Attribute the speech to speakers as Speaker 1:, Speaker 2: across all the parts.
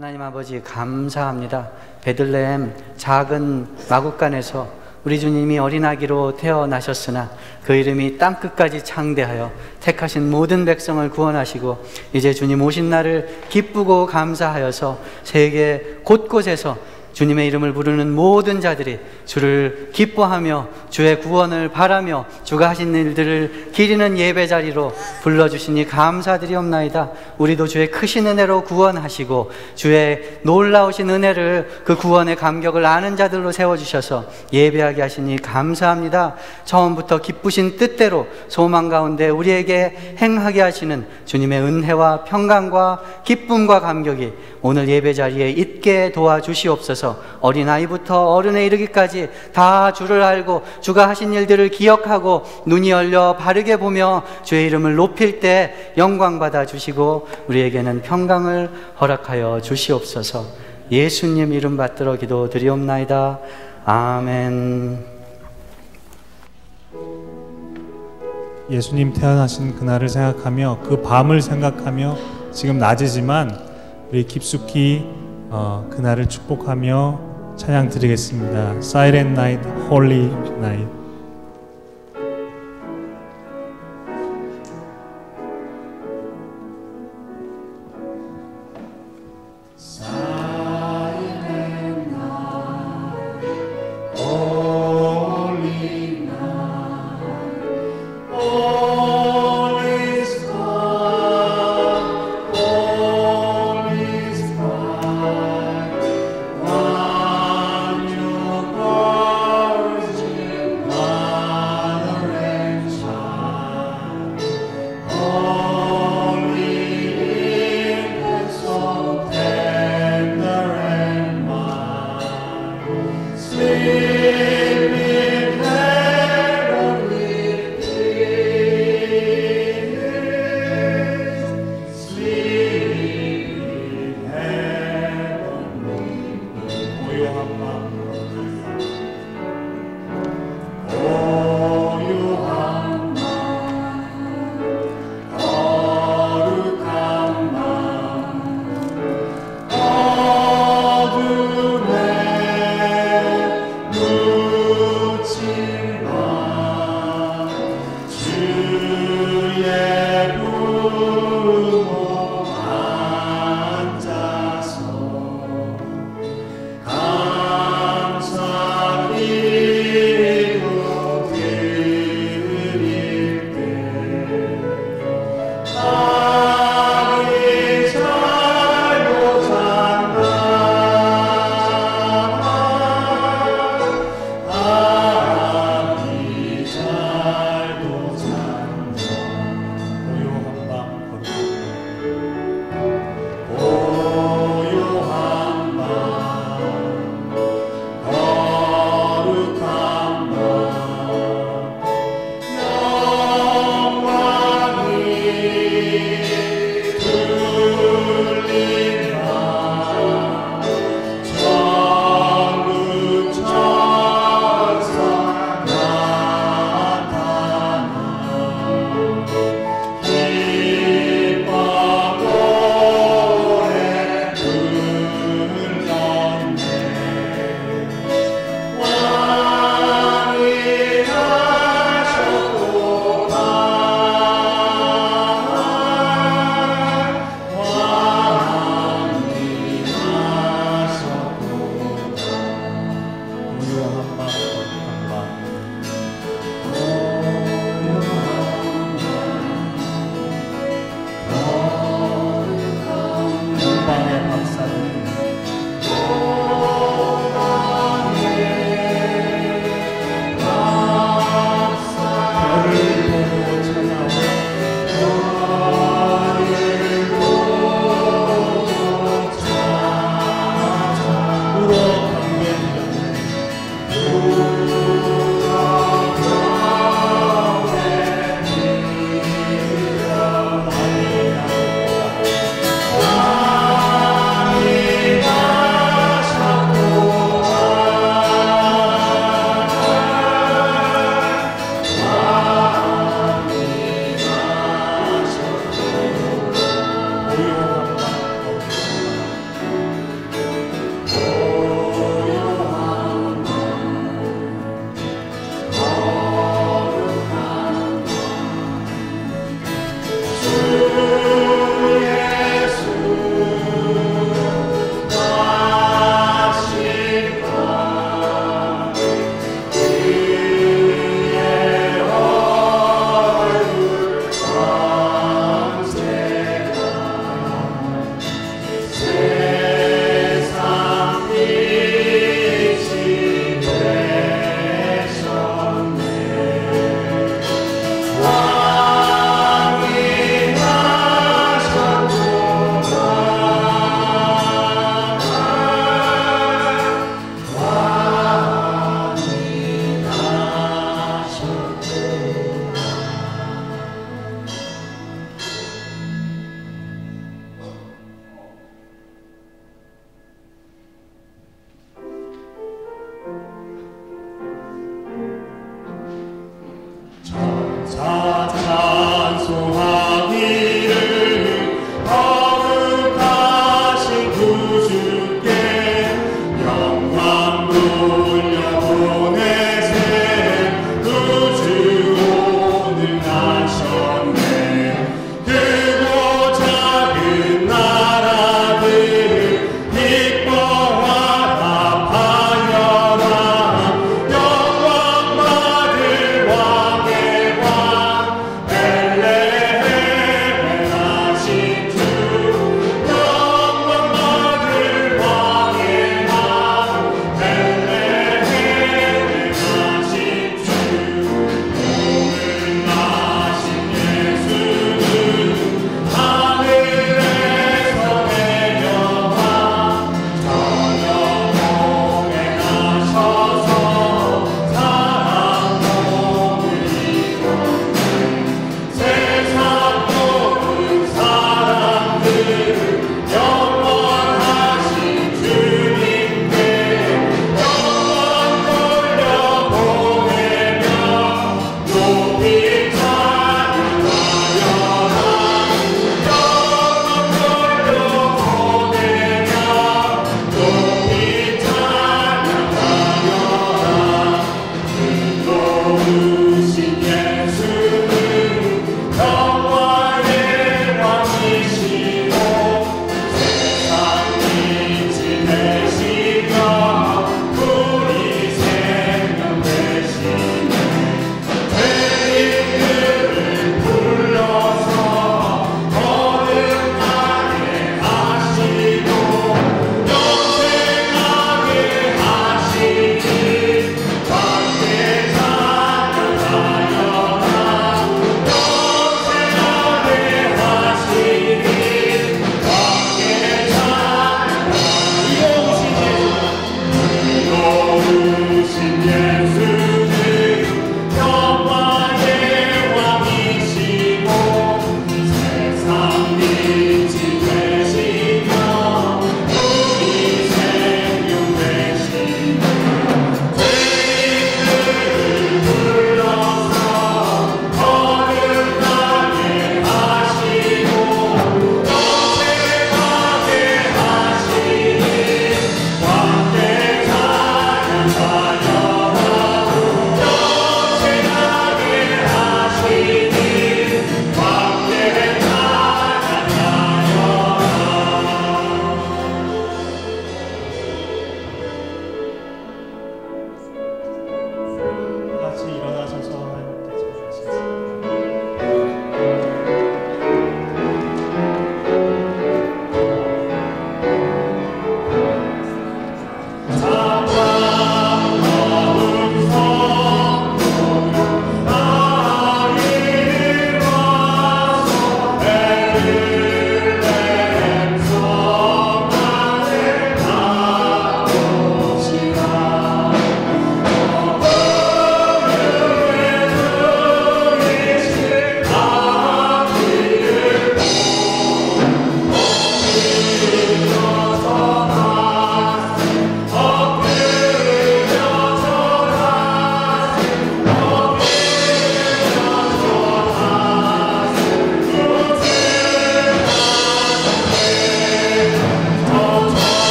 Speaker 1: 하나님 아버지 감사합니다. 베들레헴 작은 마국간에서 우리 주님이 어린아기로 태어나셨으나 그 이름이 땅끝까지 창대하여 택하신 모든 백성을 구원하시고 이제 주님 오신 날을 기쁘고 감사하여서 세계 곳곳에서 주님의 이름을 부르는 모든 자들이 주를 기뻐하며 주의 구원을 바라며 주가 하신 일들을 기리는 예배 자리로 불러주시니 감사드리옵나이다. 우리도 주의 크신 은혜로 구원하시고 주의 놀라우신 은혜를 그 구원의 감격을 아는 자들로 세워주셔서 예배하게 하시니 감사합니다. 처음부터 기쁘신 뜻대로 소망 가운데 우리에게 행하게 하시는 주님의 은혜와 평강과 기쁨과 감격이 오늘 예배 자리에 있게 도와주시옵소서. 어린아이부터 어른에 이르기까지 다 주를 알고 주가 하신 일들을 기억하고 눈이 열려 바르게 보며 주의 이름을 높일 때 영광 받아 주시고 우리에게는 평강을 허락하여 주시옵소서. 예수님 이름 받들어 기도드리옵나이다. 아멘.
Speaker 2: 예수님 태어나신 그날을 생각하며 그 밤을 생각하며 지금 낮이지만 우리 깊숙이 그날을 축복하며 찬양 드리겠습니다. Silent Night, Holy Night.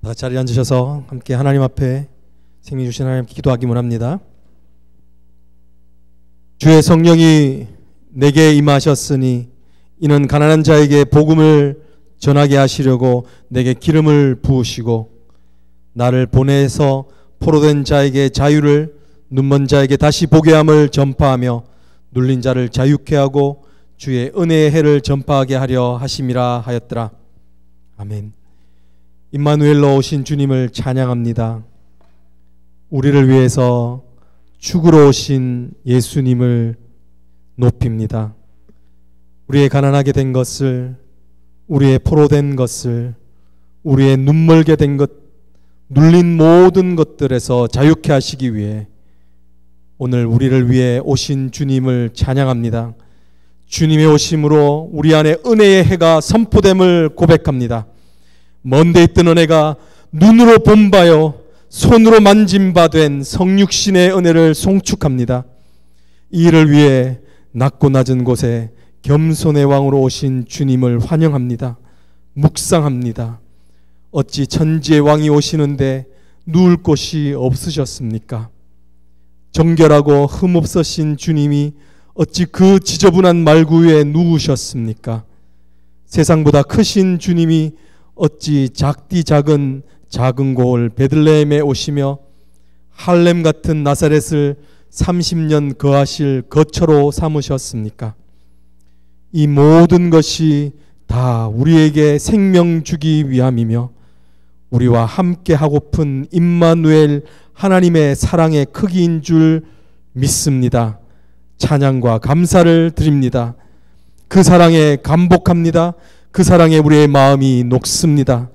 Speaker 3: 다 자리에 앉으셔서 함께 하나님 앞에 생명 주신 하나님께 기도하기 원합니다. 주의 성령이 내게 임하셨으니 이는 가난한 자에게 복음을 전하게 하시려고 내게 기름을 부으시고 나를 보내서 포로된 자에게 자유를, 눈먼 자에게 다시 보게 함을 전파하며 눌린 자를 자유케 하고 주의 은혜의 해를 전파하게 하려 하심이라 하였더라. 아멘. 임마누엘로 오신 주님을 찬양합니다. 우리를 위해서 죽으러 오신 예수님을 높입니다. 우리의 가난하게 된 것을, 우리의 포로된 것을, 우리의 눈멀게 된 것, 눌린 모든 것들에서 자유케 하시기 위해 오늘 우리를 위해 오신 주님을 찬양합니다. 주님의 오심으로 우리 안에 은혜의 해가 선포됨을 고백합니다. 먼 데 있던 은혜가 눈으로 본 바요 손으로 만진 바 된 성육신의 은혜를 송축합니다. 이 일을 위해 낮고 낮은 곳에 겸손의 왕으로 오신 주님을 환영합니다. 묵상합니다. 어찌 천지의 왕이 오시는데 누울 곳이 없으셨습니까? 정결하고 흠없으신 주님이 어찌 그 지저분한 말구 위에 누우셨습니까? 세상보다 크신 주님이 어찌 작디 작은 고을 베들레헴에 오시며 할렘 같은 나사렛을 30년 거하실 거처로 삼으셨습니까? 이 모든 것이 다 우리에게 생명 주기 위함이며 우리와 함께 하고픈 임마누엘 하나님의 사랑의 크기인 줄 믿습니다. 찬양과 감사를 드립니다. 그 사랑에 감복합니다. 그 사랑에 우리의 마음이 녹습니다.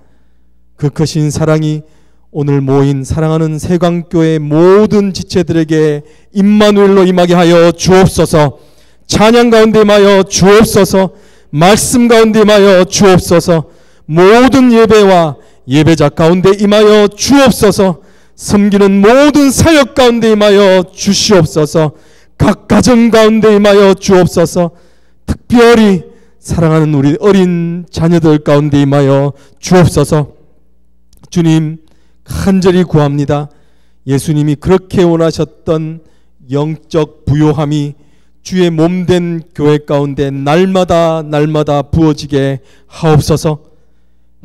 Speaker 3: 그 크신 사랑이 오늘 모인 사랑하는 세광교회 모든 지체들에게 임마누엘로 임하게 하여 주옵소서. 찬양 가운데 임하여 주옵소서. 말씀 가운데 임하여 주옵소서. 모든 예배와 예배자 가운데 임하여 주옵소서. 섬기는 모든 사역 가운데 임하여 주시옵소서. 각 가정 가운데 임하여 주옵소서. 특별히 사랑하는 우리 어린 자녀들 가운데 임하여 주옵소서. 주님, 간절히 구합니다. 예수님이 그렇게 원하셨던 영적 부요함이 주의 몸된 교회 가운데 날마다 부어지게 하옵소서.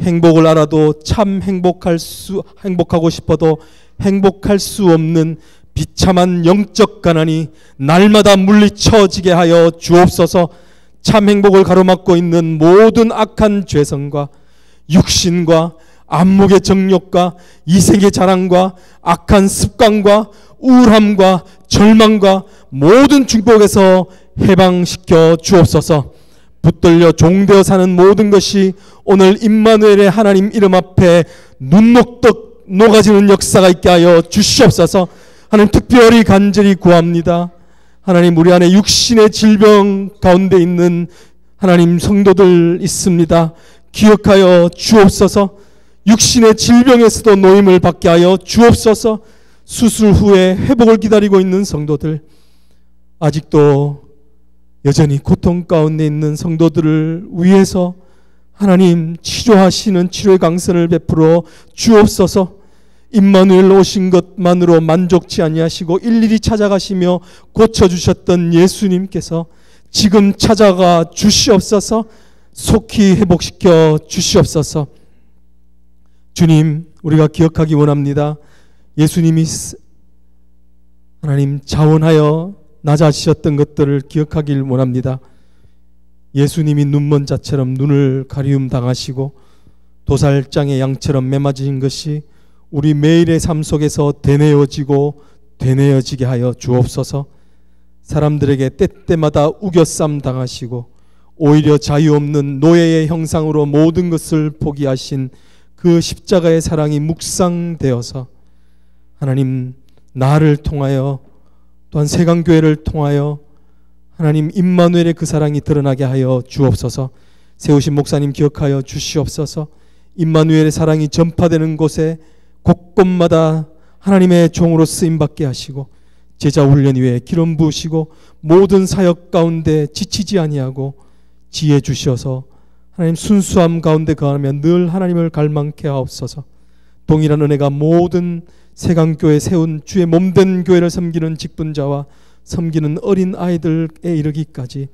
Speaker 3: 행복을 알아도 참 행복하고 싶어도 행복할 수 없는 비참한 영적 가난이 날마다 물리쳐지게 하여 주옵소서. 참 행복을 가로막고 있는 모든 악한 죄성과 육신과 안목의 정욕과 이색의 자랑과 악한 습관과 우울함과 절망과 모든 중독에서 해방시켜 주옵소서. 붙들려 종되어 사는 모든 것이 오늘 임마누엘의 하나님 이름 앞에 눈녹듯 녹아지는 역사가 있게 하여 주시옵소서. 하나님, 특별히 간절히 구합니다. 하나님, 우리 안에 육신의 질병 가운데 있는 하나님 성도들 있습니다. 기억하여 주옵소서. 육신의 질병에서도 노임을 받게 하여 주옵소서. 수술 후에 회복을 기다리고 있는 성도들, 아직도 여전히 고통 가운데 있는 성도들을 위해서 하나님 치료하시는 치료의 강선을 베풀어 주옵소서. 임마누엘로 오신 것만으로 만족치 아니하시고 일일이 찾아가시며 고쳐주셨던 예수님께서 지금 찾아가 주시옵소서. 속히 회복시켜 주시옵소서. 주님, 우리가 기억하기 원합니다. 예수님이 하나님 자원하여 낮아지셨던 것들을 기억하길 원합니다. 예수님이 눈먼 자처럼 눈을 가리움 당하시고 도살장의 양처럼 매맞으신 것이 우리 매일의 삶 속에서 되뇌어지게 하여 주옵소서. 사람들에게 때때마다 우겨쌈 당하시고 오히려 자유 없는 노예의 형상으로 모든 것을 포기하신 그 십자가의 사랑이 묵상되어서 하나님, 나를 통하여 또한 세강교회를 통하여 하나님 임마누엘의 그 사랑이 드러나게 하여 주옵소서. 세우신 목사님 기억하여 주시옵소서. 임마누엘의 사랑이 전파되는 곳에 곳곳마다 하나님의 종으로 쓰임받게 하시고 제자 훈련 위에 기름 부으시고 모든 사역 가운데 지치지 아니하고 지혜 주셔서 하나님 순수함 가운데 거하며 늘 하나님을 갈망케 하옵소서. 동일한 은혜가 모든 세강교회 세운 주의 몸된 교회를 섬기는 직분자와 섬기는 어린 아이들에 이르기까지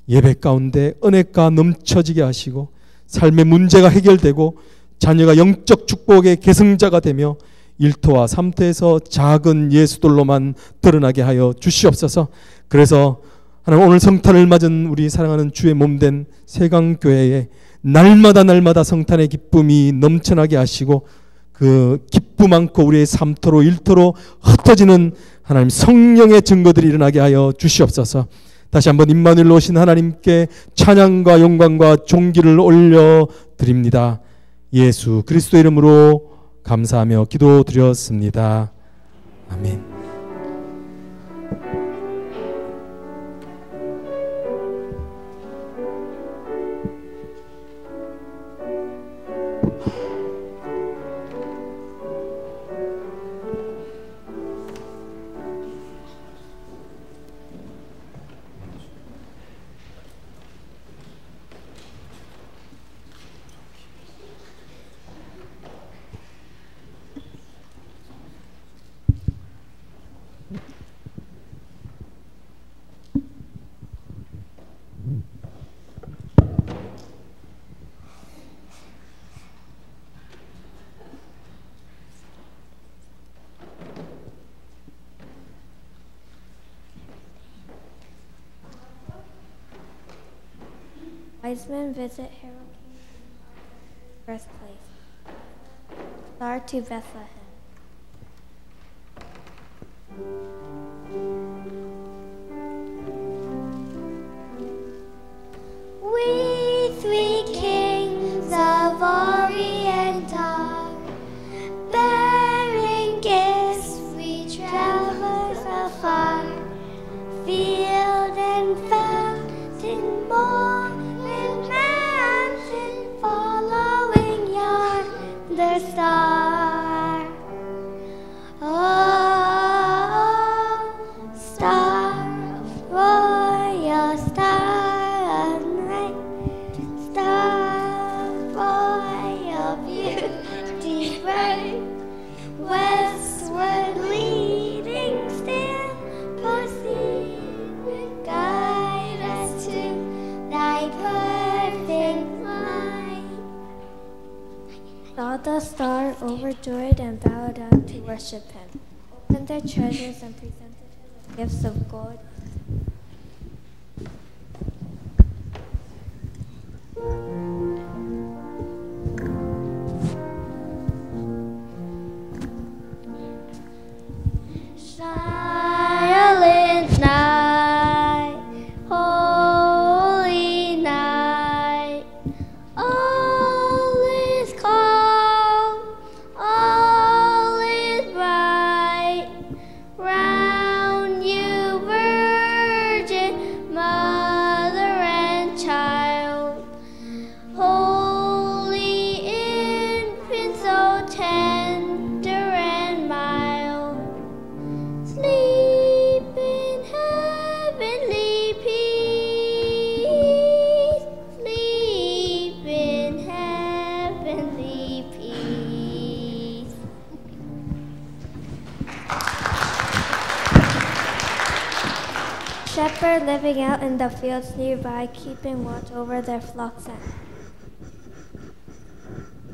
Speaker 3: 예배 가운데 은혜가 넘쳐지게 하시고 삶의 문제가 해결되고 자녀가 영적 축복의 계승자가 되며 1토와 3토에서 작은 예수들로만 드러나게 하여 주시옵소서. 그래서 하나님, 오늘 성탄을 맞은 우리 사랑하는 주의 몸된 세강교회에 날마다 성탄의 기쁨이 넘쳐나게 하시고 그 기쁨 많고 우리의 3토로 1토로 흩어지는 하나님 성령의 증거들이 일어나게 하여 주시옵소서. 다시 한번 임마누엘로 오신 하나님께 찬양과 영광과 존귀를 올려드립니다. 예수 그리스도 이름으로 감사하며 기도드렸습니다. 아멘.
Speaker 4: Wise men visit Herod King's birthplace. Star to Bethlehem.
Speaker 5: We three kings of Orient are, bearing gifts we travel afar, field and fountain, moor and mountain, following yonder star. Oh, star of royal star of night, star of royal beauty bright, westward leading still, proceed, guide us to thy perfect light.
Speaker 4: Saw the star, overjoyed, and bowed down to worship him. Opened their treasures and presented him with gifts of gold.
Speaker 5: Silent night, holy night, all is calm, all is bright. Round you, Virgin Mother and Child, holy infant, so tender and mild. Sleep in heavenly peace. Sleep in heavenly peace.
Speaker 4: Shepherd living out in the fields nearby, keeping watch over their flocks.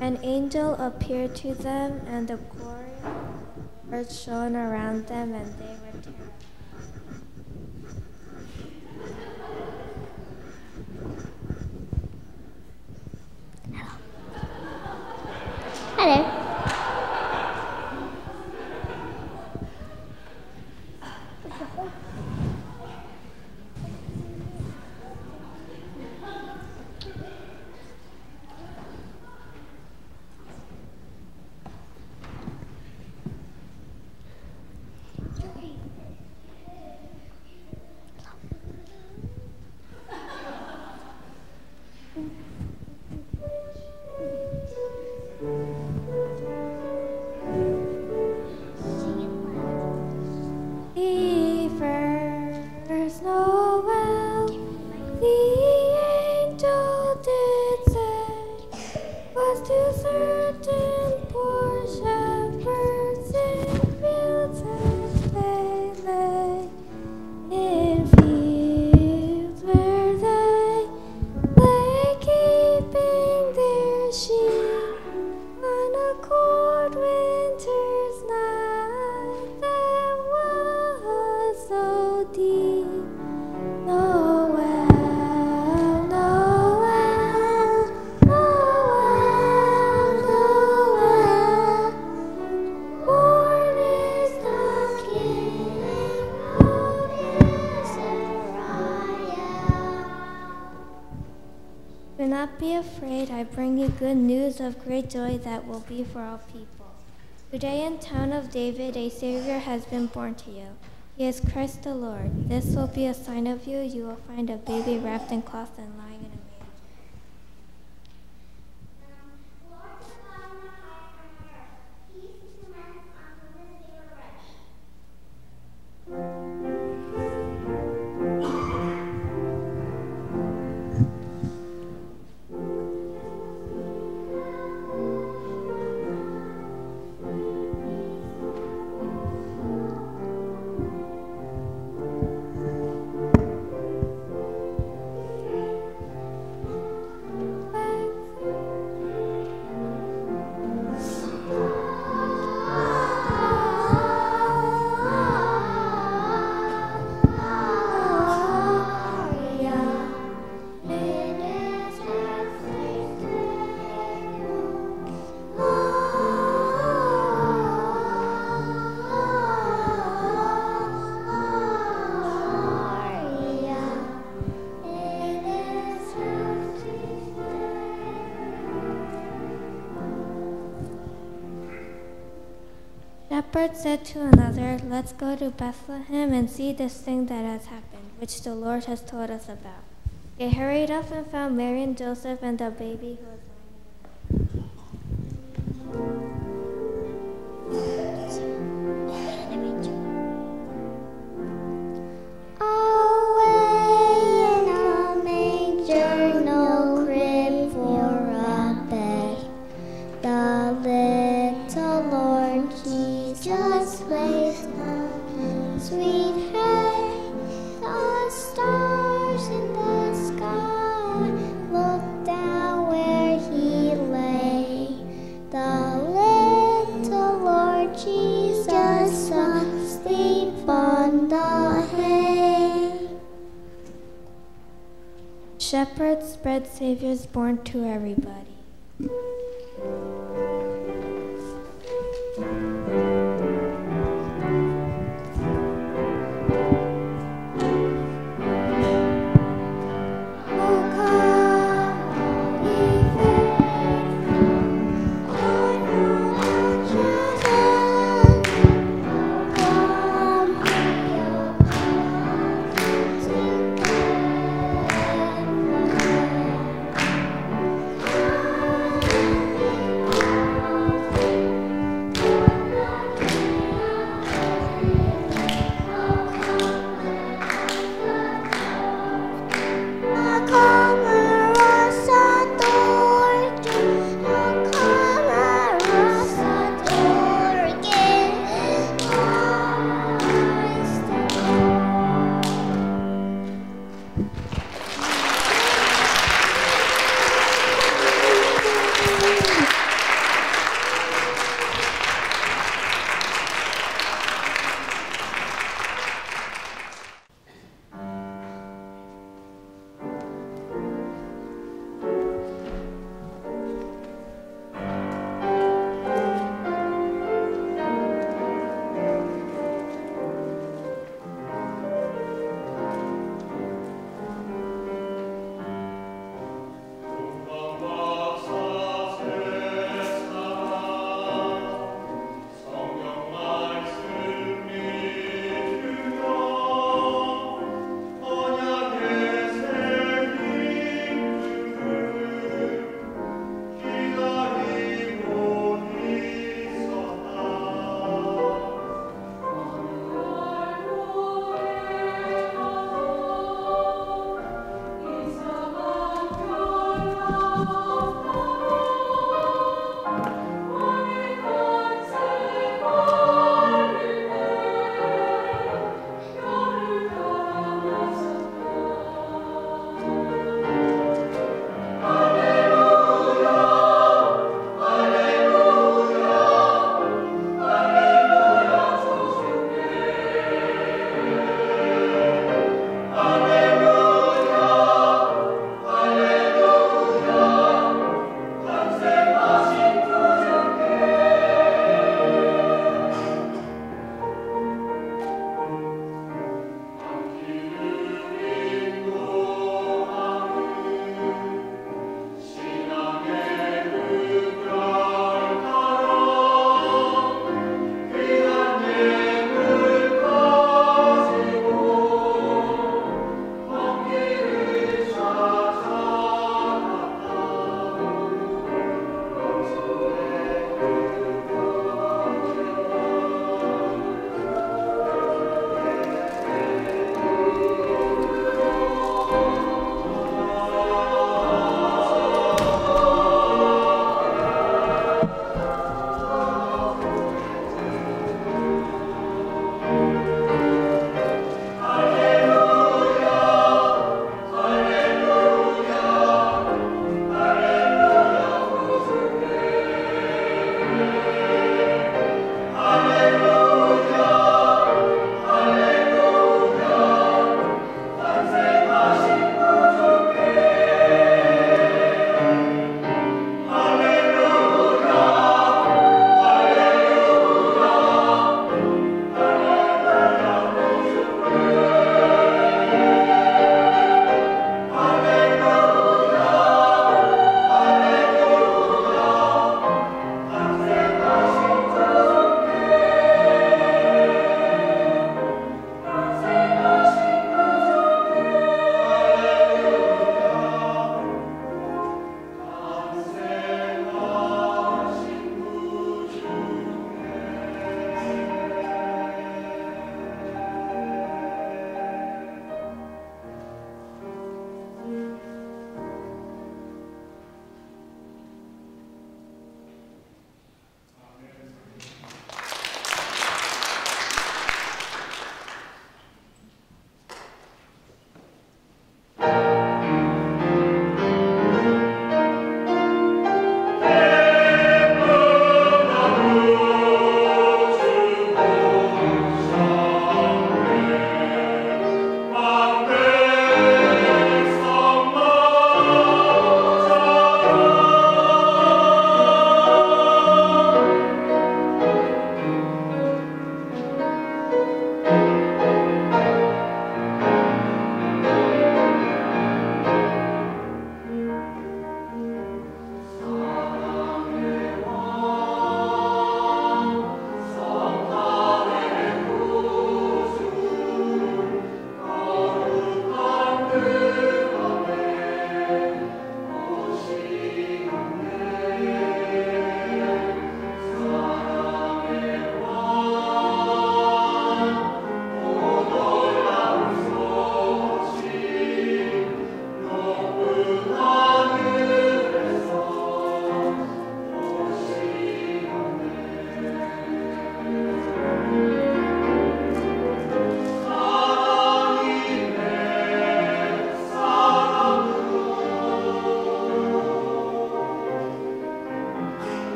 Speaker 4: An angel appeared to them, and the glory of the Lord shone around them, and they were terrified.
Speaker 5: Hello.
Speaker 4: not be afraid. I bring you good news of great joy that will be for all people. Today in town of David, a Savior has been born to you. He is Christ the Lord. This will be a sign of you. You will find a baby wrapped in cloth and lying in a manger. Shepherd said to another, "Let's go to Bethlehem and see this thing that has happened, which the Lord has told us about." They hurried up and found Mary and Joseph and the baby who was Shepherds spread saviors born to everybody.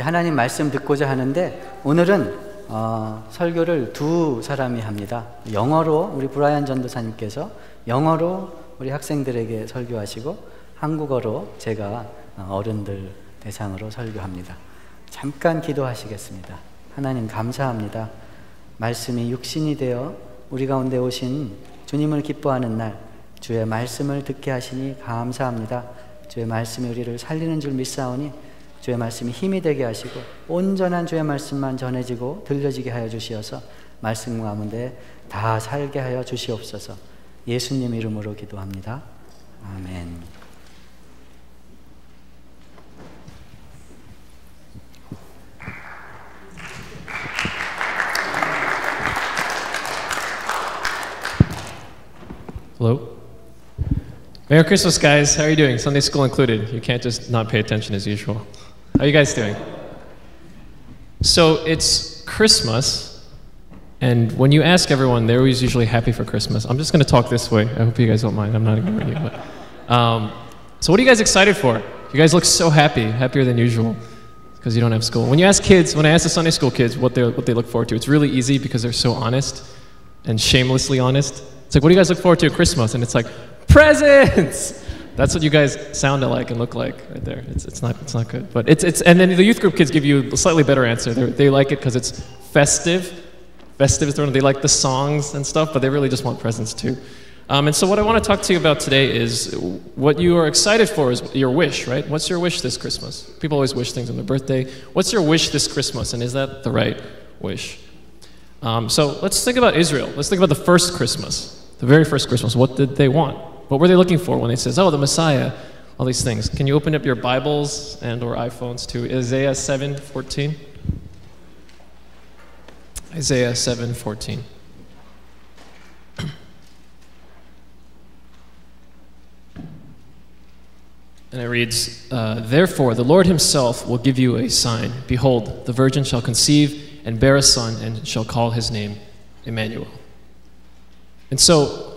Speaker 1: 이제 하나님 말씀 듣고자 하는데 오늘은 설교를 두 사람이 합니다. 영어로 우리 브라이언 전도사님께서 영어로 우리 학생들에게 설교하시고 한국어로 제가 어른들 대상으로 설교합니다. 잠깐 기도하시겠습니다. 하나님 감사합니다. 말씀이 육신이 되어 우리 가운데 오신 주님을 기뻐하는 날 주의 말씀을 듣게 하시니 감사합니다. 주의 말씀이 우리를 살리는 줄 믿사오니 주의 말씀이 힘이 되게 하시고 온전한 주의 말씀만 전해지고 들려지게 하여 주시어서 말씀 가운데 다 살게 하여 주시옵소서. 예수님 이름으로 기도합니다. 아멘.
Speaker 6: Hello. Merry Christmas, guys. How are you doing? Sunday school included. You can't just not pay attention as usual. How are you guys doing? So it's Christmas, and when you ask everyone, they're always usually happy for Christmas. I'm just going to talk this way. I hope you guys don't mind. I'm not ignoring you. But, so what are you guys excited for? You guys look so happy, happier than usual, because you don't have school. When you ask kids, when I ask the Sunday school kids what they look forward to, it's really easy because they're so honest and shamelessly honest. It's like, what do you guys look forward to at Christmas? And it's like, presents! That's what you guys sound like and look like right there. It's not good. But and then the youth group kids give you a slightly better answer. They like it because it's festive. Festive is the one, they like the songs and stuff, but they really just want presents too. And so what I want to talk to you about today is what you are excited for is your wish, right? What's your wish this Christmas? People always wish things on their birthday. What's your wish this Christmas, and is that the right wish? So let's think about Israel. Let's think about the first Christmas. The very first Christmas, what did they want? What were they looking for when they says, oh, the Messiah, all these things? Can you open up your Bibles and or iPhones to Isaiah 7:14? Isaiah 7:14. And it reads, therefore the Lord himself will give you a sign. Behold, the virgin shall conceive and bear a son and shall call his name Emmanuel. And so,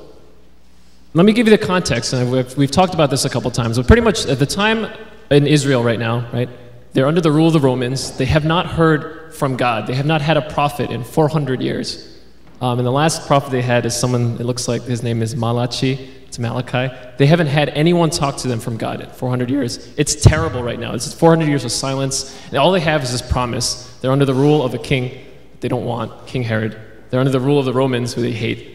Speaker 6: let me give you the context, and we've talked about this a couple times, but pretty much at the time in Israel right now, right, they're under the rule of the Romans. They have not heard from God. They have not had a prophet in 400 years. And the last prophet they had is someone, it looks like his name is Malachi. It's Malachi. They haven't had anyone talk to them from God in 400 years. It's terrible right now. It's 400 years of silence. And all they have is this promise. They're under the rule of a king they don't want, King Herod. They're under the rule of the Romans, who they hate.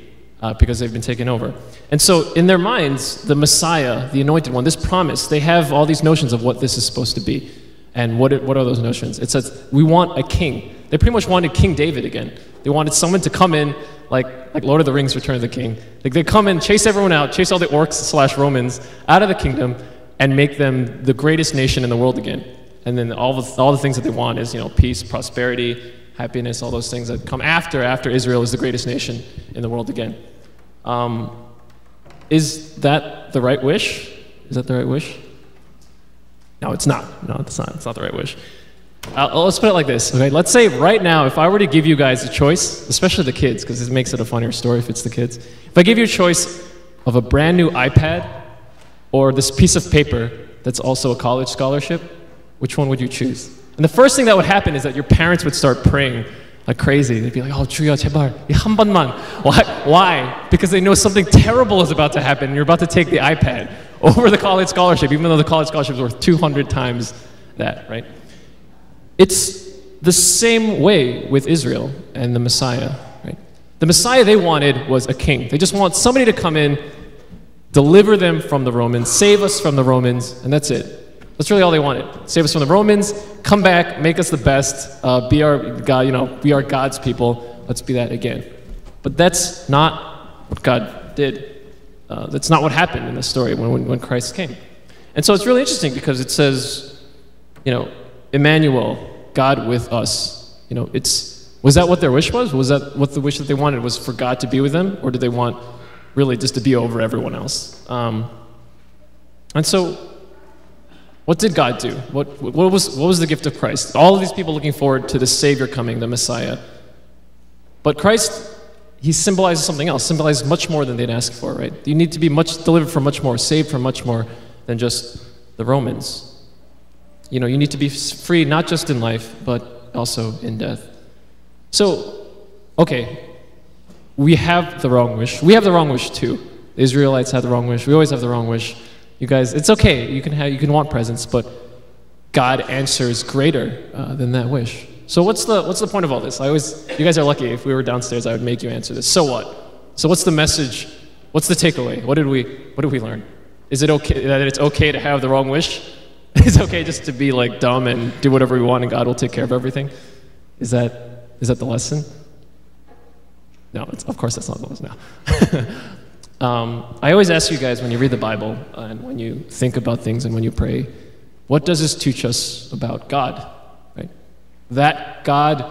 Speaker 6: Because they've been taken over. And so in their minds, the Messiah, the anointed one, this promise, they have all these notions of what this is supposed to be. And what are those notions? It says, we want a king. They pretty much wanted King David again. They wanted someone to come in, like Lord of the Rings, Return of the King. Like they come in, chase everyone out, chase all the orcs / Romans out of the kingdom, and make them the greatest nation in the world again. And then all the things that they want is, peace, prosperity, happiness, all those things that come after Israel is the greatest nation in the world again. Is that the right wish? Is that the right wish? No, it's not. No, it's not. It's not the right wish. Let's put it like this, okay? Let's say right now, if I were to give you guys a choice, especially the kids, because this makes it a funnier story if it's the kids. If I give you a choice of a brand new iPad or this piece of paper that's also a college scholarship, which one would you choose? And the first thing that would happen is that your parents would start praying like crazy. They'd be like, oh, 주여, 제발, 이 한 번만. Why? Because they know something terrible is about to happen, and you're about to take the iPad over the college scholarship, even though the college scholarship is worth 200 times that, right? It's the same way with Israel and the Messiah, right? The Messiah they wanted was a king. They just want somebody to come in, deliver them from the Romans, save us from the Romans, and that's it. That's really all they wanted. Save us from the Romans, come back, make us the best, be our God, be our God's people. Let's be that again. But that's not what God did. That's not what happened in the story when Christ came. And so it's really interesting because it says, Emmanuel, God with us. Was that what their wish was? Was that what the wish that they wanted was for God to be with them? Or did they want really just to be over everyone else? And so, what did God do? What was the gift of Christ? All of these people looking forward to the Savior coming, the Messiah. But Christ, he symbolizes something else, symbolizes much more than they'd ask for, right? You need to be delivered from much more, saved from much more than just the Romans. you need to be free not just in life, but also in death. So, okay, we have the wrong wish. We have the wrong wish too. The Israelites had the wrong wish. We always have the wrong wish. You guys, it's okay. You can want presents, but God answers greater than that wish. So what's the point of all this? You guys are lucky. If we were downstairs, I would make you answer this. So what? So what's the message? What's the takeaway? What did we learn? Is it okay that it's okay to have the wrong wish? It's okay just to be like dumb and do whatever we want and God will take care of everything? Is that the lesson? No, of course that's not the lesson. No. I always ask you guys when you read the Bible and when you think about things and when you pray, what does this teach us about God? Right? That God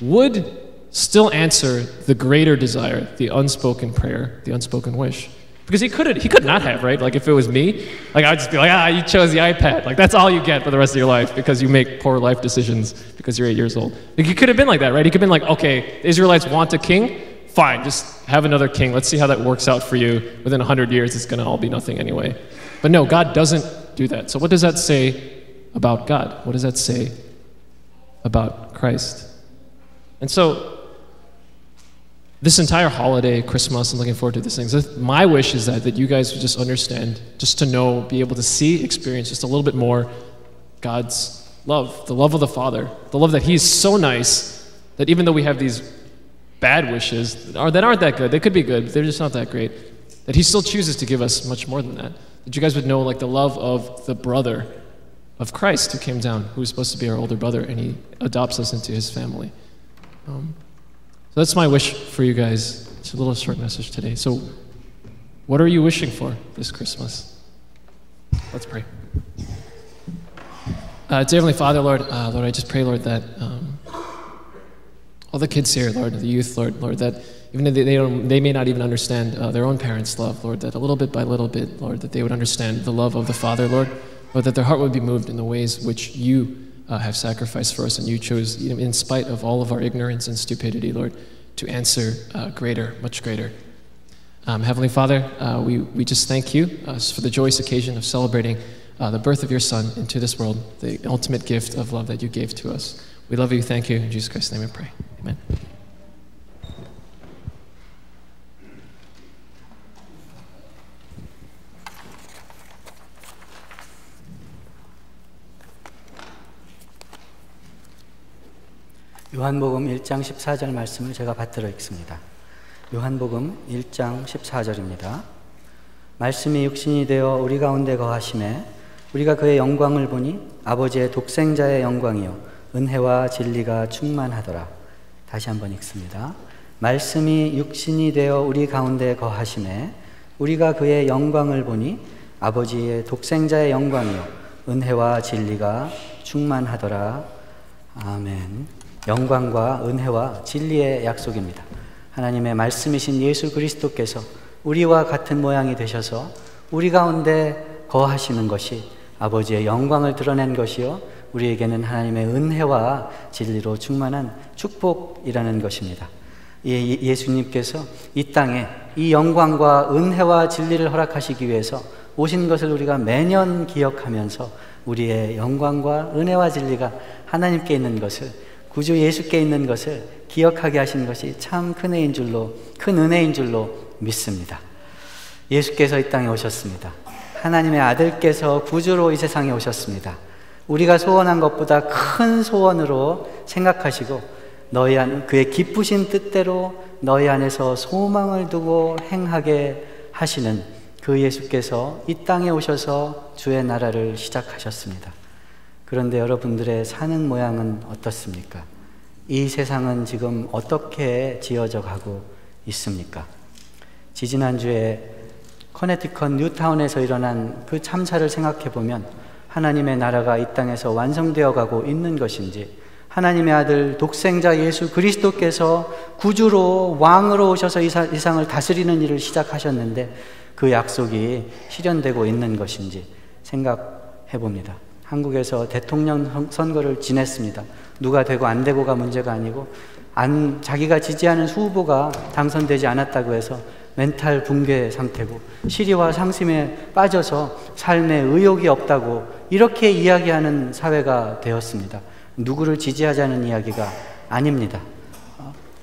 Speaker 6: would still answer the greater desire, the unspoken prayer, the unspoken wish. Because he could not have, right? Like if it was me, like I would just be like, you chose the iPad. Like that's all you get for the rest of your life because you make poor life decisions because you're 8 years old. Like he could have been like that, right? He could have been like, okay, the Israelites want a king, fine, just have another king. Let's see how that works out for you. Within 100 years, it's gonna all be nothing anyway. But no, God doesn't do that. So what does that say about God? What does that say about Christ? And so this entire holiday, Christmas, I'm looking forward to these things. My wish is that you guys would just understand, just to know, be able to see, experience just a little bit more God's love, the love of the Father, the love that He's so nice that even though we have these bad wishes that aren't that good, they could be good, but they're just not that great, that He still chooses to give us much more than that. That you guys would know like the love of the brother of Christ who came down, who was supposed to be our older brother, and He adopts us into His family. So that's my wish for you guys. It's a little short message today. So what are you wishing for this Christmas? Let's pray. Dear Heavenly Father, Lord, I just pray, Lord, that all the kids here, Lord, the youth, Lord, that even though they may not even understand their own parents' love, Lord, that a little bit by little bit, Lord, that they would understand the love of the Father, Lord, that their heart would be moved in the ways which you have sacrificed for us, and you chose, in spite of all of our ignorance and stupidity, Lord, to answer greater, much greater. Heavenly Father, we just thank you for the joyous occasion of celebrating the birth of your Son into this world, the ultimate gift of love that you gave to us. We love you, thank you. In Jesus Christ's name we pray. Amen.
Speaker 1: 요한복음 1장 14절 말씀을 제가 받들어 읽습니다. 요한복음 1장 14절입니다. 말씀이 육신이 되어 우리 가운데 거하심에 우리가 그의 영광을 보니 아버지의 독생자의 영광이요 은혜와 진리가 충만하더라. 다시 한번 읽습니다. 말씀이 육신이 되어 우리 가운데 거하심에 우리가 그의 영광을 보니 아버지의 독생자의 영광이요 은혜와 진리가 충만하더라. 아멘. 영광과 은혜와 진리의 약속입니다. 하나님의 말씀이신 예수 그리스도께서 우리와 같은 모양이 되셔서 우리 가운데 거하시는 것이 아버지의 영광을 드러낸 것이요 우리에게는 하나님의 은혜와 진리로 충만한 축복이라는 것입니다. 예수님께서 이 땅에 이 영광과 은혜와 진리를 허락하시기 위해서 오신 것을 우리가 매년 기억하면서 우리의 영광과 은혜와 진리가 하나님께 있는 것을, 구주 예수께 있는 것을 기억하게 하신 것이 참 큰 은혜인 줄로 믿습니다. 예수께서 이 땅에 오셨습니다. 하나님의 아들께서 구주로 이 세상에 오셨습니다. 우리가 소원한 것보다 큰 소원으로 생각하시고 그의 기쁘신 뜻대로 너희 안에서 소망을 두고 행하게 하시는 그 예수께서 이 땅에 오셔서 주의 나라를 시작하셨습니다. 그런데 여러분들의 사는 모양은 어떻습니까? 이 세상은 지금 어떻게 지어져 가고 있습니까? 지지난주에 커네티컷 뉴타운에서 일어난 그 참사를 생각해 보면 하나님의 나라가 이 땅에서 완성되어 가고 있는 것인지, 하나님의 아들 독생자 예수 그리스도께서 구주로 왕으로 오셔서 이 세상을 다스리는 일을 시작하셨는데 그 약속이 실현되고 있는 것인지 생각해 봅니다. 한국에서 대통령 선거를 지냈습니다. 누가 되고 안 되고가 문제가 아니고 자기가 지지하는 후보가 당선되지 않았다고 해서 멘탈 붕괴 상태고 시리와 상심에 빠져서 삶에 의욕이 없다고 이렇게 이야기하는 사회가 되었습니다. 누구를 지지하자는 이야기가 아닙니다.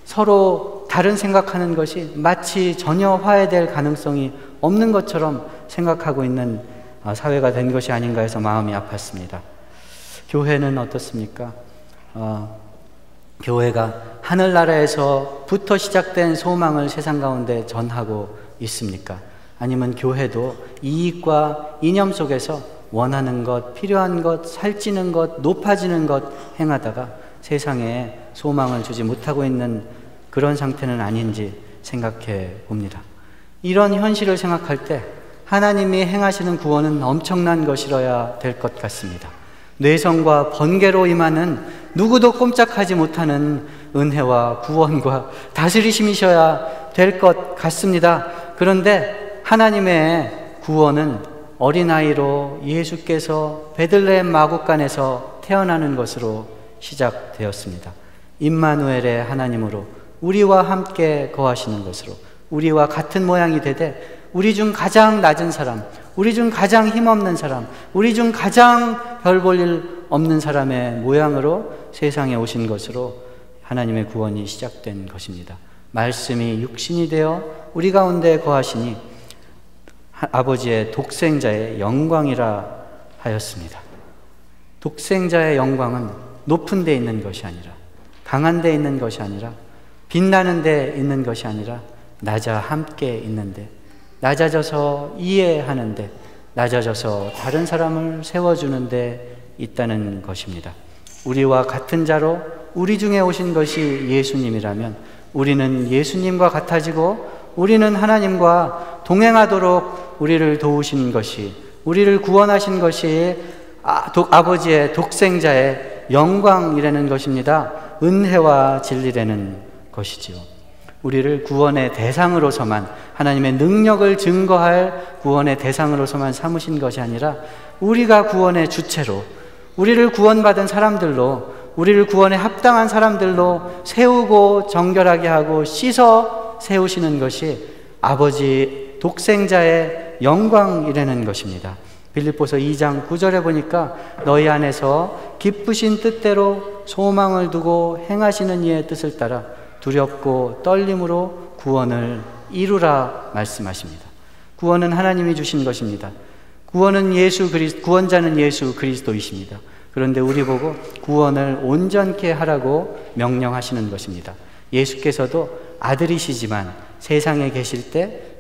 Speaker 1: 서로 다른 생각하는 것이 마치 전혀 화해될 가능성이 없는 것처럼 생각하고 있는 사회가 된 것이 아닌가 해서 마음이 아팠습니다. 교회는 어떻습니까? 교회가 하늘나라에서부터 시작된 소망을 세상 가운데 전하고 있습니까? 아니면 교회도 이익과 이념 속에서 원하는 것, 필요한 것, 살찌는 것, 높아지는 것 행하다가 세상에 소망을 주지 못하고 있는 그런 상태는 아닌지 생각해 봅니다. 이런 현실을 생각할 때 하나님이 행하시는 구원은 엄청난 것이어야 될 것 같습니다. 뇌성과 번개로 임하는 누구도 꼼짝하지 못하는 은혜와 구원과 다스리심이셔야 될 것 같습니다. 그런데 하나님의 구원은 어린아이로 예수께서 베들레헴 마구간에서 태어나는 것으로 시작되었습니다. 임마누엘의 하나님으로 우리와 함께 거하시는 것으로 우리와 같은 모양이 되되 우리 중 가장 낮은 사람, 우리 중 가장 힘없는 사람, 우리 중 가장 별 볼 일 없는 사람의 모양으로 세상에 오신 것으로 하나님의 구원이 시작된 것입니다. 말씀이 육신이 되어 우리 가운데 거하시니 아버지의 독생자의 영광이라 하였습니다. 독생자의 영광은 높은 데 있는 것이 아니라, 강한 데 있는 것이 아니라, 빛나는 데 있는 것이 아니라 낮아 함께 있는데, 낮아져서 이해하는데, 낮아져서 다른 사람을 세워주는데 있다는 것입니다. 우리와 같은 자로 우리 중에 오신 것이 예수님이라면 우리는 예수님과 같아지고 우리는 하나님과 동행하도록 우리를 도우신 것이, 우리를 구원하신 것이 아버지의 독생자의 영광이라는 것입니다. 은혜와 진리라는 것이지요. 우리를 구원의 대상으로서만, 하나님의 능력을 증거할 구원의 대상으로서만 삼으신 것이 아니라 우리가 구원의 주체로, 우리를 구원받은 사람들로, 우리를 구원에 합당한 사람들로 세우고 정결하게 하고 씻어 세우시는 것이 아버지 독생자의 영광이라는 것입니다. 빌립보서 2장 9절에 보니까 너희 안에서 기쁘신 뜻대로 소망을 두고 행하시는 이의 뜻을 따라 두렵고 떨림으로 구원을 이루라 말씀하십니다. 구원은 하나님이 주신 것입니다. 구원자는 예수 그리스도이십니다. 그런데 우리 보고 구원을 온전케 하라고 명령하시는 것입니다. 예수께서도 아들이시지만 세상에 계실 때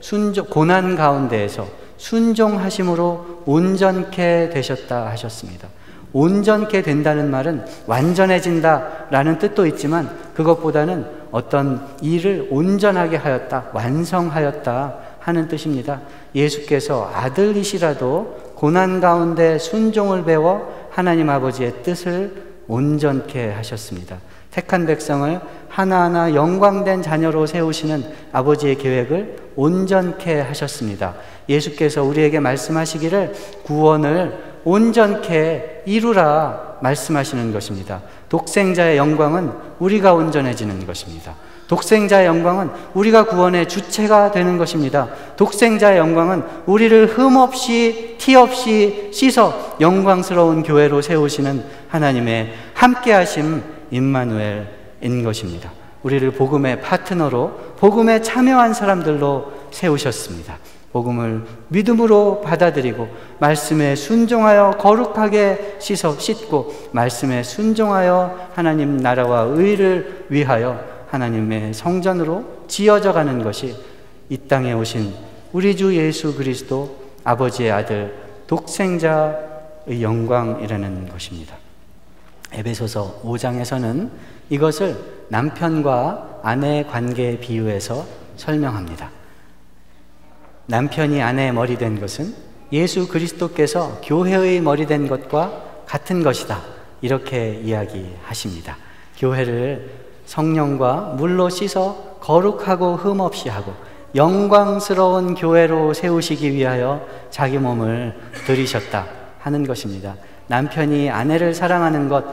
Speaker 1: 고난 가운데에서 순종하심으로 온전케 되셨다 하셨습니다. 온전케 된다는 말은 완전해진다 라는 뜻도 있지만 그것보다는 어떤 일을 온전하게 하였다, 완성하였다 하는 뜻입니다. 예수께서 아들이시라도 고난 가운데 순종을 배워 하나님 아버지의 뜻을 온전케 하셨습니다. 택한 백성을 하나하나 영광된 자녀로 세우시는 아버지의 계획을 온전케 하셨습니다. 예수께서 우리에게 말씀하시기를 구원을 온전케 이루라 말씀하시는 것입니다. 독생자의 영광은 우리가 온전해지는 것입니다. 독생자의 영광은 우리가 구원의 주체가 되는 것입니다. 독생자의 영광은 우리를 흠없이 티 없이 씻어 영광스러운 교회로 세우시는 하나님의 함께하심 임마누엘인 것입니다. 우리를 복음의 파트너로, 복음에 참여한 사람들로 세우셨습니다. 복음을 믿음으로 받아들이고 말씀에 순종하여 거룩하게 씻고 말씀에 순종하여 하나님 나라와 의를 위하여 하나님의 성전으로 지어져 가는 것이 이 땅에 오신 우리 주 예수 그리스도 아버지의 아들 독생자의 영광이라는 것입니다. 에베소서 5장에서는 이것을 남편과 아내의 관계에 비유해서 설명합니다. 남편이 아내의 머리 된 것은 예수 그리스도께서 교회의 머리 된 것과 같은 것이다, 이렇게 이야기하십니다. 교회를 성령과 물로 씻어 거룩하고 흠없이 하고 영광스러운 교회로 세우시기 위하여 자기 몸을 들이셨다 하는 것입니다. 남편이 아내를 사랑하는 것,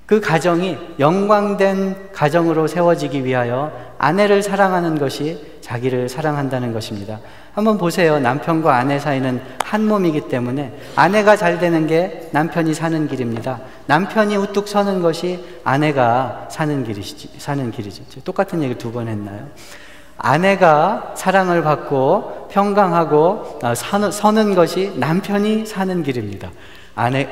Speaker 1: 그 가정이 영광된 가정으로 세워지기 위하여 아내를 사랑하는 것이 자기를 사랑한다는 것입니다. 한번 보세요. 남편과 아내 사이는 한 몸이기 때문에 아내가 잘 되는 게 남편이 사는 길입니다. 남편이 우뚝 서는 것이 아내가 사는 길이죠. 똑같은 얘기를 2번 했나요? 아내가 사랑을 받고 평강하고 서는 것이 남편이 사는 길입니다.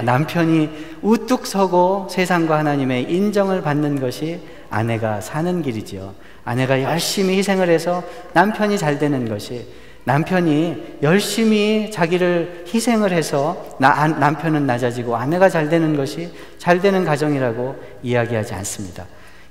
Speaker 1: 남편이 우뚝 서고 세상과 하나님의 인정을 받는 것이 아내가 사는 길이지요. 아내가 열심히 희생을 해서 남편이 잘 되는 것이, 남편이 열심히 자기를 희생을 해서 남편은 낮아지고 아내가 잘 되는 것이 잘 되는 가정이라고 이야기하지 않습니다.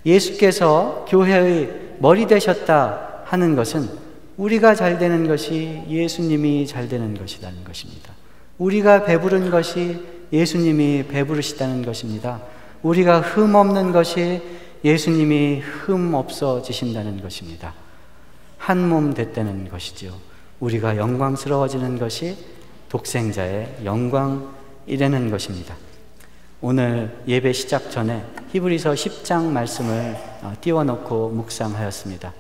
Speaker 1: 예수께서 교회의 머리 되셨다 하는 것은 우리가 잘 되는 것이 예수님이 잘 되는 것이라는 것입니다. 우리가 배부른 것이 예수님이 배부르시다는 것입니다. 우리가 흠 없는 것이 예수님이 흠 없어지신다는 것입니다. 한 몸 됐다는 것이죠. 우리가 영광스러워지는 것이 독생자의 영광이라는 것입니다. 오늘 예배 시작 전에 히브리서 10장 말씀을 띄워놓고 묵상하였습니다.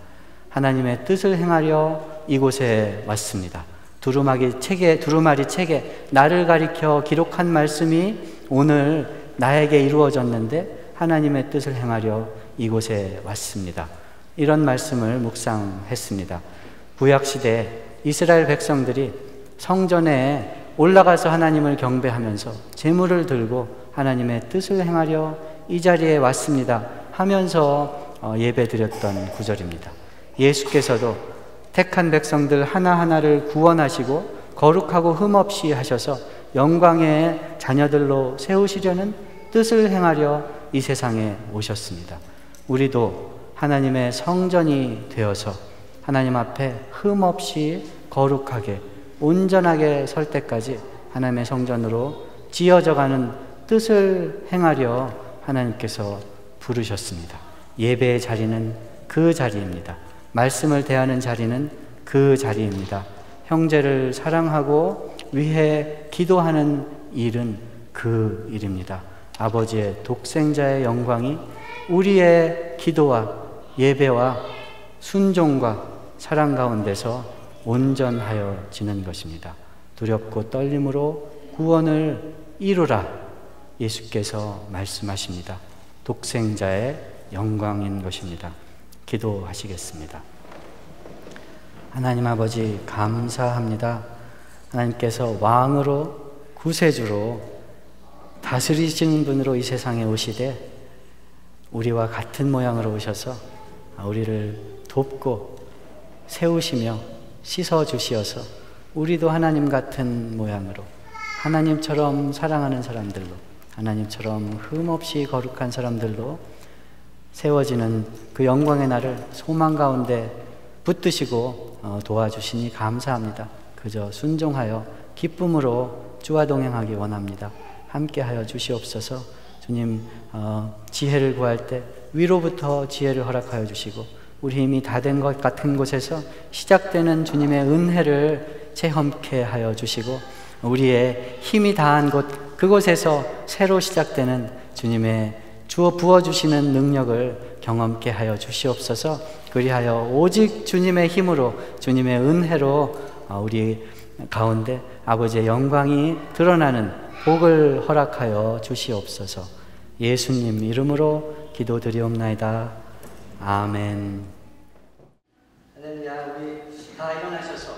Speaker 1: 하나님의 뜻을 행하려 이곳에 왔습니다. 두루마리 책에 나를 가리켜 기록한 말씀이 오늘 나에게 이루어졌는데 하나님의 뜻을 행하려 이곳에 왔습니다. 이런 말씀을 묵상했습니다. 구약시대 이스라엘 백성들이 성전에 올라가서 하나님을 경배하면서 제물을 들고 하나님의 뜻을 행하려 이 자리에 왔습니다 하면서 예배드렸던 구절입니다. 예수께서도 택한 백성들 하나하나를 구원하시고 거룩하고 흠없이 하셔서 영광의 자녀들로 세우시려는 뜻을 행하려 이 세상에 오셨습니다. 우리도 하나님의 성전이 되어서 하나님 앞에 흠없이 거룩하게 온전하게 설 때까지 하나님의 성전으로 지어져가는 뜻을 행하려 하나님께서 부르셨습니다. 예배의 자리는 그 자리입니다. 말씀을 대하는 자리는 그 자리입니다. 형제를 사랑하고 위해 기도하는 일은 그 일입니다. 아버지의 독생자의 영광이 우리의 기도와 예배와 순종과 사랑 가운데서 온전하여지는 것입니다. 두렵고 떨림으로 구원을 이루라 예수께서 말씀하십니다. 독생자의 영광인 것입니다. 기도하시겠습니다. 하나님 아버지 감사합니다. 하나님께서 왕으로 구세주로 다스리시는 분으로 이 세상에 오시되 우리와 같은 모양으로 오셔서 우리를 돕고 세우시며 씻어주시어서 우리도 하나님 같은 모양으로 하나님처럼 사랑하는 사람들로 하나님처럼 흠없이 거룩한 사람들로 세워지는 그 영광의 날을 소망 가운데 붙드시고 도와주시니 감사합니다. 그저 순종하여 기쁨으로 주와 동행하기 원합니다. 함께하여 주시옵소서. 주님 지혜를 구할 때 위로부터 지혜를 허락하여 주시고 우리 힘이 다 된 것 같은 곳에서 시작되는 주님의 은혜를 체험케 하여 주시고 우리의 힘이 다한 곳 그곳에서 새로 시작되는 주님의 부어주시는 능력을 경험케 하여 주시옵소서. 그리하여 오직 주님의 힘으로 주님의 은혜로 우리 가운데 아버지의 영광이 드러나는 복을 허락하여 주시옵소서. 예수님 이름으로 기도드리옵나이다. 아멘. 할렐루야. 우리 다 일어나셔서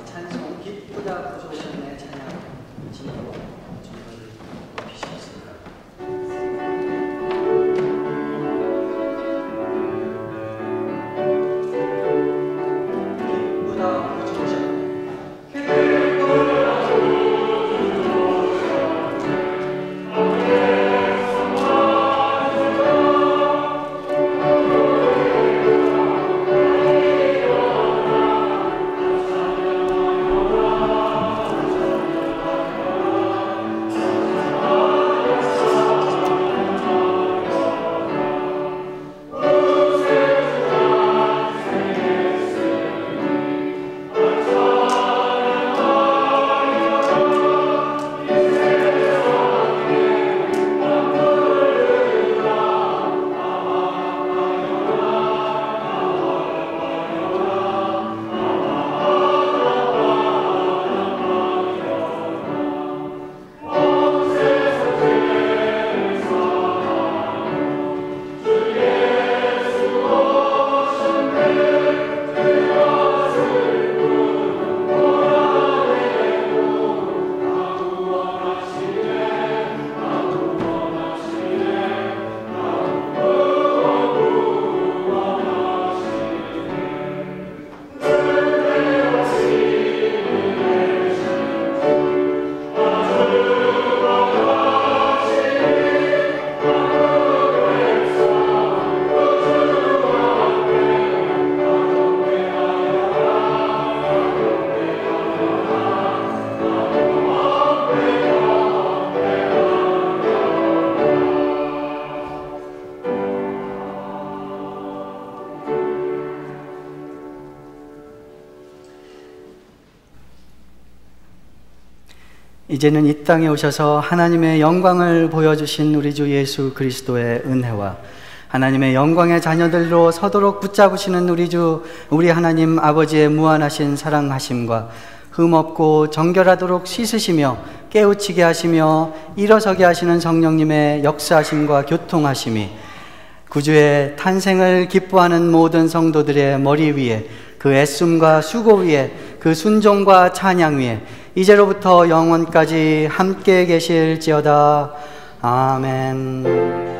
Speaker 1: 찬송 기쁘다 부조셨네 찬양 지니고 주님을 높이시겠습니다. 기쁘다 부조셨네 이제는 이 땅에 오셔서 하나님의 영광을 보여주신 우리 주 예수 그리스도의 은혜와 하나님의 영광의 자녀들로 서도록 붙잡으시는 우리 하나님 아버지의 무한하신 사랑하심과 흠없고 정결하도록 씻으시며 깨우치게 하시며 일어서게 하시는 성령님의 역사하심과 교통하심이 구주의 탄생을 기뻐하는 모든 성도들의 머리 위에, 그 애씀과 수고 위에, 그 순종과 찬양 위에 이제로부터 영원까지 함께 계실지어다. 아멘.